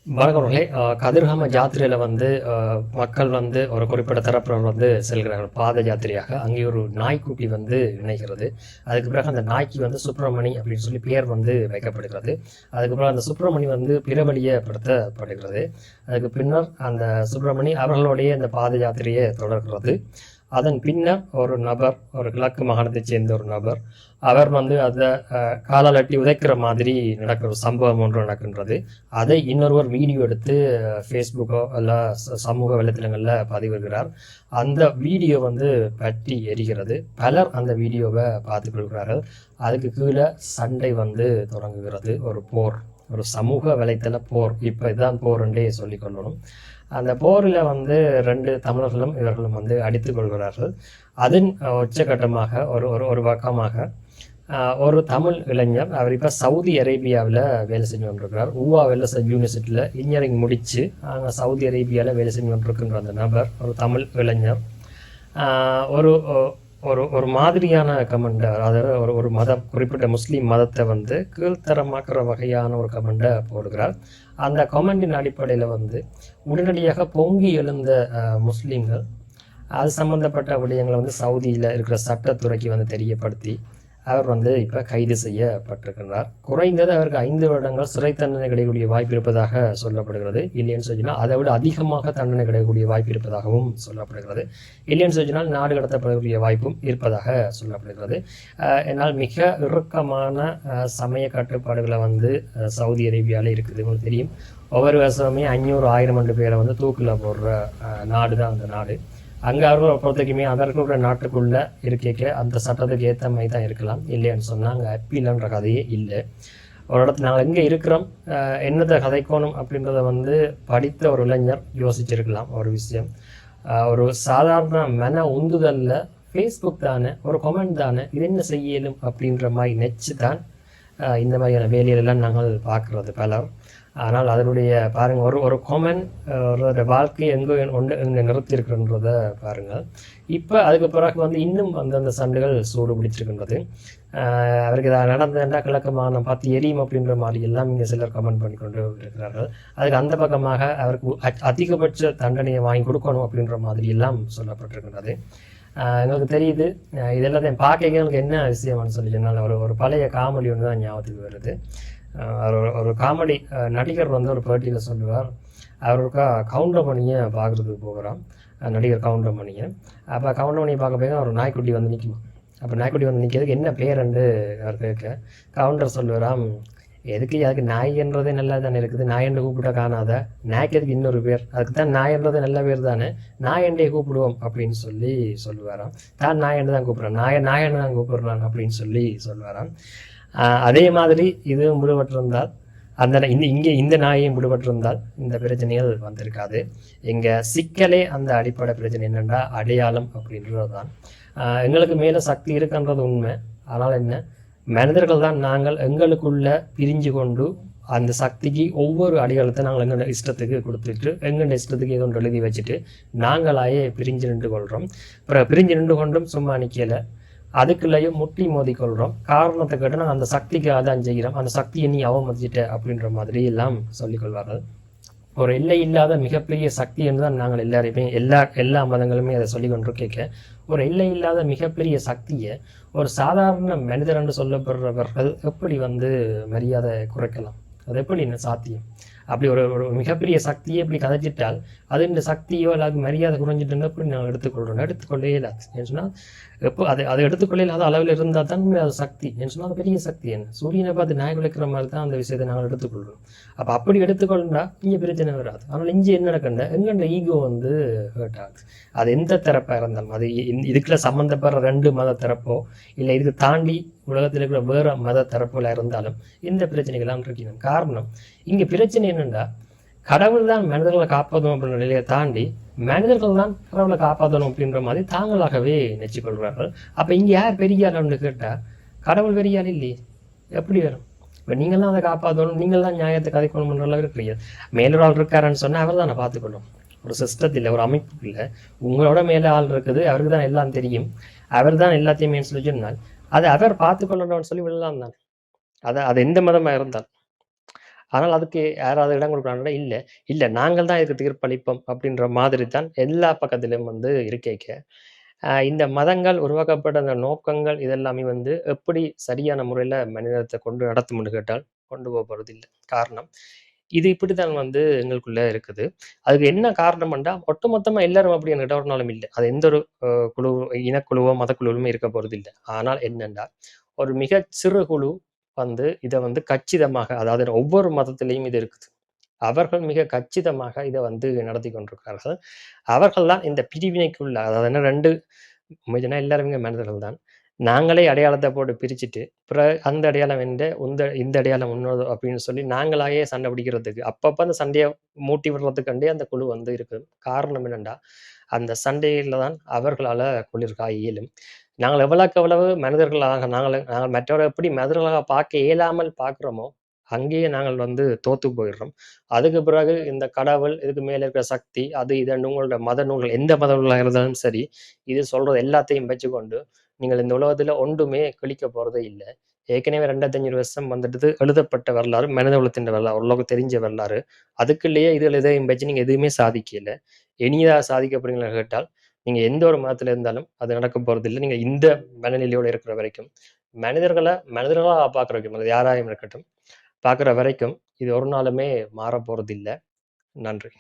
வணக்கங்களே. கதிர்காம ஜாத்திரையில் மக்கள் ஒரு குறிப்பிட்ட தரப்பினர் செல்கிறார்கள் பாத யாத்திரையாக. அங்கே ஒரு நாய்க்குட்டி இணைகிறது. அதுக்கு பிறகு அந்த நாய்க்கு சுப்பிரமணி அப்படின்னு சொல்லி பெயர் வைக்கப்படுகிறது. அதுக்கு பிறகு அந்த சுப்பிரமணி பிரபலியப்படுத்தப்படுகிறது. அதுக்கு பின்னர் அந்த சுப்பிரமணி அவர்களுடைய அந்த பாத யாத்திரையை தொடர்கிறது. அதன் பின்னர் ஒரு நபர், ஒரு கிழக்கு மாகாணத்தைச் சேர்ந்த ஒரு நபர், அவர் அதை காலால் அட்டி உதைக்கிற மாதிரி நடக்கிற ஒரு சம்பவம் ஒன்று நடக்கின்றது. அதை இன்னொருவர் வீடியோ எடுத்து ஃபேஸ்புக்கோ இல்லை சமூக வலைத்தளங்களில் பதிவிடுகிறார். அந்த வீடியோ பற்றி எரிகிறது. பலர் அந்த வீடியோவை பார்த்து கொள்கிறார்கள். அதுக்கு கீழே சண்டை தொடங்குகிறது. ஒரு போர், ஒரு சமூக வலைத்தள போர். இப்போ இதுதான் போர் என்றே சொல்லிக்கொள்ளணும். அந்த போரில் ரெண்டு தமிழர்களும் இவர்களும் அடித்துக் கொள்கிறார்கள். அதன் உச்சகட்டமாக ஒரு பக்கமாக ஒரு தமிழ் இளைஞர், அவர் இப்போ சவுதி அரேபியாவில் வேலை செஞ்சு கொண்டிருக்கிறார். ஊவா வெல்லசன் யூனிவர்சிட்டியில் இன்ஜினியரிங் முடித்து அங்கே சவுதி அரேபியாவில் வேலை செஞ்சு கொண்டிருக்கின்ற அந்த நபர், ஒரு தமிழ் இளைஞர், ஒரு ஒரு ஒரு மாதிரியான கமெண்டை, அதாவது ஒரு மதம், குறிப்பிட்ட முஸ்லீம் மதத்தை கீழ்த்தரமாக்குற வகையான ஒரு கமெண்டை போடுகிறார். அந்த கமெண்டின் அடிப்படையில் உடனடியாக பொங்கி எழுந்த முஸ்லீம்கள் அது சம்பந்தப்பட்ட விடயங்களை சவுதியில் இருக்கிற சட்டத்துறைக்கு தெரியப்படுத்தி அவர் இப்போ கைது செய்யப்பட்டிருக்கிறார். குறைந்தது அவருக்கு 5 வருடங்கள் சிறை தண்டனை கிடைக்கக்கூடிய வாய்ப்பு இருப்பதாக சொல்லப்படுகிறது. இல்லைன்னு சொன்னால் அதை விட அதிகமாக தண்டனை கிடைக்கக்கூடிய வாய்ப்பு இருப்பதாகவும் சொல்லப்படுகிறது. இல்லைன்னு சொன்னால் நாடு கடத்தப்படக்கூடிய வாய்ப்பும் இருப்பதாக சொல்லப்படுகிறது. என்னால் மிக இறுக்கமான சமய கட்டுப்பாடுகளை சவுதி அரேபியாவில் இருக்குது. உங்களுக்கு தெரியும், ஒவ்வொரு வருஷமே 500-1000 பேரை தூக்கில் போடுற நாடு தான் அந்த நாடு. அங்கே அவர்கள் பொறுத்தவரைக்குமே அவர்களுடைய நாட்டுக்குள்ளே இருக்க அந்த சட்டத்துக்கு ஏற்ற மாதிரி தான் இருக்கலாம். இல்லைன்னு சொன்னால் அங்கே அப்பீலன்ற கதையே இல்லை. ஒரு இடத்துல நாங்கள் எங்கே இருக்கிறோம், என்னத்தை கதைக்கணும் அப்படின்றத படித்த ஒரு இளைஞர் யோசிச்சிருக்கலாம். ஒரு விஷயம், ஒரு சாதாரண மன உந்துதலில் ஃபேஸ்புக் தானே, ஒரு கமெண்ட் தானே, இது என்ன செய்யலும் அப்படின்ற மாதிரி நெச்சு தான் இந்த மாதிரியான வேலையிலெல்லாம் நாங்கள் பார்க்குறது பலர். ஆனால் அதனுடைய பாருங்கள், ஒரு கமெண்ட் ஒரு வாழ்க்கையை எங்கே நிறுத்தியிருக்கின்றத பாருங்கள். இப்போ அதுக்கு பிறகு இன்னும் அந்த சண்டைகள் சூடு பிடிச்சிருக்கின்றது. அவருக்கு இதை நடந்தேன்டா கிழக்கமான பார்த்து எரியும் அப்படின்ற மாதிரி எல்லாம் இங்கே சிலர் கமெண்ட் பண்ணி கொண்டு இருக்கிறார்கள். அதுக்கு அந்த பக்கமாக அவருக்கு அதிகபட்ச தண்டனையை வாங்கி கொடுக்கணும் அப்படின்ற மாதிரி எல்லாம் சொல்லப்பட்டிருக்கின்றது. எங்களுக்கு தெரியுது, இதெல்லாம் பார்க்க எனக்கு என்ன விஷயம்னு சொல்லி சொன்னால் ஒரு பழைய காமெடி ஒன்று தான் ஞாபகத்துக்கு வருது. ஒரு காமெடி நடிகர் ஒரு பேட்டியில் சொல்லுவார், அவருக்கா கவுண்டமணியை பார்க்குறதுக்கு போகிறான் நடிகர் கவுண்டமணியை. அப்போ கவுண்டமணியை பார்க்க போய் ஒரு நாய்க்குட்டி நிற்குமா. அப்போ நாய்க்குட்டி நிற்கிறதுக்கு என்ன பேருண்டு அவர் கேட்க, கவுண்டர் சொல்லுவாராம், அதுக்கு நாய்ன்றதே நல்லா தானே இருக்குது, நாயண்டை கூப்பிட்டா காணாத, நாய்க்கு அதுக்கு இன்னொரு பேர், அதுக்கு தான் நாயன்றதே நல்ல பேர் தானே, நாயண்டையை கூப்பிடுவோம் அப்படின்னு சொல்லி சொல்லுவாராம். தான் நாயண்டு தான் கூப்பிட்றான், நாயண்டு தான் கூப்பிடுறான் அப்படின்னு சொல்லி சொல்லுவாராம். அதே மாதிரி இது முடிவற்றிருந்தால், இங்கே இந்த நாயையும் முடிவற்றிருந்தால் இந்த பிரச்சனைகள் வந்திருக்காது. எங்கள் சிக்கலே அந்த அடிப்படை பிரச்சனை என்னென்னா அடையாளம் அப்படின்றது தான். எங்களுக்கு மேலே சக்தி இருக்குன்றது உண்மை. ஆனால் என்ன, மனிதர்கள் தான் நாங்கள் எங்களுக்குள்ள பிரிஞ்சு கொண்டு அந்த சக்திக்கு ஒவ்வொரு அடையாளத்தை நாங்கள் எங்களோட இஷ்டத்துக்கு கொடுத்துட்டு எங்களோட இஷ்டத்துக்கு ஏதோ ஒன்று எழுதி வச்சுட்டு நாங்களாயே பிரிஞ்சு நின்று கொள்கிறோம். அப்புறம் பிரிஞ்சு நின்று கொண்டும் சும்மா நிற்கலை, அதுக்குள்ளேயும் முட்டி மோதி கொள்கிறோம். காரணத்தை கேட்டு நாங்கள் அந்த சக்திக்கு அதான் செய்கிறோம், அந்த சக்தியை நீ அவமதிச்சிட்ட அப்படின்ற மாதிரி எல்லாம் சொல்லிக்கொள்வார்கள். ஒரு எல்லை இல்லாத மிகப்பெரிய சக்தி என்று தான் நாங்கள் எல்லாருமே எல்லா மதங்களுமே அதை சொல்லி கொண்டு கேட்க, ஒரு எல்லை இல்லாத மிகப்பெரிய சக்தியை ஒரு சாதாரண மனிதர் என்று சொல்லப்படுறவர்கள் எப்படி மரியாதை குறைக்கலாம்? அது எப்படி என்ன சாத்தியம்? அப்படி ஒரு மிகப்பெரிய சக்தியை எப்படி கதைச்சிட்டால் அது இந்த சக்தியோ அல்லது மரியாதை குறைஞ்சிட்டு எப்படி நாங்கள் எடுத்துக்கொள்ளே இல்லாது. ஏன்னு சொன்னால் எப்போ அதை எடுத்துக்கொள்ள இல்லாத அளவில் இருந்தால் தான் அது சக்தி. ஏன்னு சொன்னால் அது பெரிய சக்தி. என்ன சூரியனை பார்த்து நாய் விளக்குற மாதிரி தான் அந்த விஷயத்தை நாங்கள் எடுத்துக்கொள்கிறோம். அப்போ அப்படி எடுத்துக்கொண்டா இங்கே பிரச்சனை வராது. ஆனால் இங்கே என்ன நடக்கண்ட எங்கள்ட ஈகோ ஹர்ட் ஆகுது. அது எந்த தரப்பாக இருந்தாலும், அது இதுக்குள்ள சம்மந்தப்படுற 2 மத தரப்போ இல்லை இதுக்கு தாண்டி உலகத்தில் இருக்கிற வேறு மத தரப்புல இருந்தாலும் இந்த பிரச்சனைகள்லாம் இருக்கணும். காரணம், இங்கே பிரச்சனை என்னென்னா கடவுள் தான் மனிதர்களை காப்பாற்றணும் அப்படின்ற நிலையை தாண்டி மனிதர்கள் தான் கடவுளை காப்பாற்றணும் அப்படின்ற மாதிரி தாங்களாகவே நினைச்சுக்கொள்கிறார்கள். அப்போ இங்கே யார் பெரிய ஆள்னு கேட்டால் கடவுள் பெரிய ஆள் இல்லையே, எப்படி வரும்? இப்போ நீங்கள் தான் அதை காப்பாற்றணும், நீங்கள் தான் நியாயத்தை கதைக்கணும்ன்ற அளவு இருக்கிறீங்க. மேலொரு ஆள் இருக்காருன்னு சொன்னால் அவர் தான் நான் பார்த்துக்கணும். ஒரு சிஸ்டத்தில், ஒரு அமைப்புக்குள்ள உங்களோட மேலே ஆள் இருக்குது, அவருக்கு தான் எல்லாம் தெரியும், அவர் தான் எல்லாத்தையுமே சொல்லி சொன்னால் அதை அவர் பார்த்துக்கொள்ளணும்னு சொல்லி விடலாம் தான். அது எந்த மதமாக இருந்தால் ஆனால் அதுக்கு யாராவது இடம் குடுக்குறாங்கன்னா, இல்ல, இல்ல நாங்கள் தான் இதுக்கு தீர்ப்பளிப்போம் அப்படின்ற மாதிரி தான் எல்லா பக்கத்திலும் வந்து இருக்கேக்க, இந்த மதங்கள் உருவாக்கப்பட்ட அந்த நோக்கங்கள் இதெல்லாமே வந்து எப்படி சரியான முறையில மனிதத்த கொண்டு நடத்தும்னு கேட்டால், கொண்டு போறதில்ல. காரணம், இது இப்படித்தான் வந்து எங்களுக்குள்ள இருக்குது. அதுக்கு என்ன காரணம்ன்டா, ஒட்டுமொத்தமா எல்லாரும் அப்படி என்கிட்ட ஒரு நாளும் இல்ல. அது எந்த ஒரு குழு இனக்குழுவோ, மதக்குழுவுமே இருக்க போறதில்ல. ஆனால் என்னன்னா, ஒரு மிகச் சிறு குழு வந்து இத வந்து கச்சிதமாக அதாவது ஒவ்வொரு மதத்திலயும் இது இருக்குது. அவர்கள் மிக கச்சிதமாக இத வந்து நடத்திக் கொண்டிருக்கிறார்கள். அவர்கள் தான் இந்த பிரிவினைக்குள்ள அதாவது என்ன 2 உண்மைய எல்லாருமே மனிதர்கள் தான். நாங்களே அடையாளத்த போட்டு பிரிச்சுட்டு, அந்த அடையாளம் இந்த அடையாளம் உன்னோடது அப்படின்னு சொல்லி நாங்களாயே சண்டை பிடிக்கிறதுக்கு, அப்பப்ப அந்த சண்டைய மூட்டி விடுறதுக்காண்டே அந்த குழு வந்து இருக்கு. காரணம் என்னன்னா, அந்த சண்டையில தான் அவர்களால குளிர் காய இயலும். நாங்கள் எவ்வளவுக்கு எவ்வளவு மனிதர்களாக நாங்கள் மற்றவரை எப்படி மனிதர்களாக பார்க்க இயலாமல் பார்க்கிறோமோ, அங்கேயே நாங்கள் வந்து தோத்து போயிடுறோம். அதுக்கு பிறகு இந்த கடவுள், இதுக்கு மேல இருக்கிற சக்தி, அது இதுன்னு உங்களோட மத நூல்கள் எந்த மத நூலா இருந்தாலும் சரி, இது சொல்றது எல்லாத்தையும் வச்சுக்கொண்டு, நீங்கள் இந்த உலகத்துல ஒன்றுமே கிழிக்க போறதே இல்ல. ஏற்கனவே 2500 வருஷம் வந்துட்டு எழுதப்பட்ட வரலாறு, மனித குலத்தின் வரலாறு, ஓரளவுக்கு தெரிஞ்ச வரலாறு. அதுக்குள்ளேயே இதுல இதையும் வச்சு நீங்க எதுவுமே சாதிக்கல. இனியா சாதிக்க போறீங்களான்னு கேட்டால், நீங்க எந்த ஒரு மதத்துல இருந்தாலும் அது நடக்க போறதில்ல. நீங்க இந்த மனநிலையோட இருக்கிற வரைக்கும், மனிதர்கள மனிதர்களா பார்க்குற வரைக்கும், அது யாராயும் இருக்கட்டும், பார்க்குற வரைக்கும் இது ஒரு நாளுமே மாறப்போறதில்ல. நன்றி.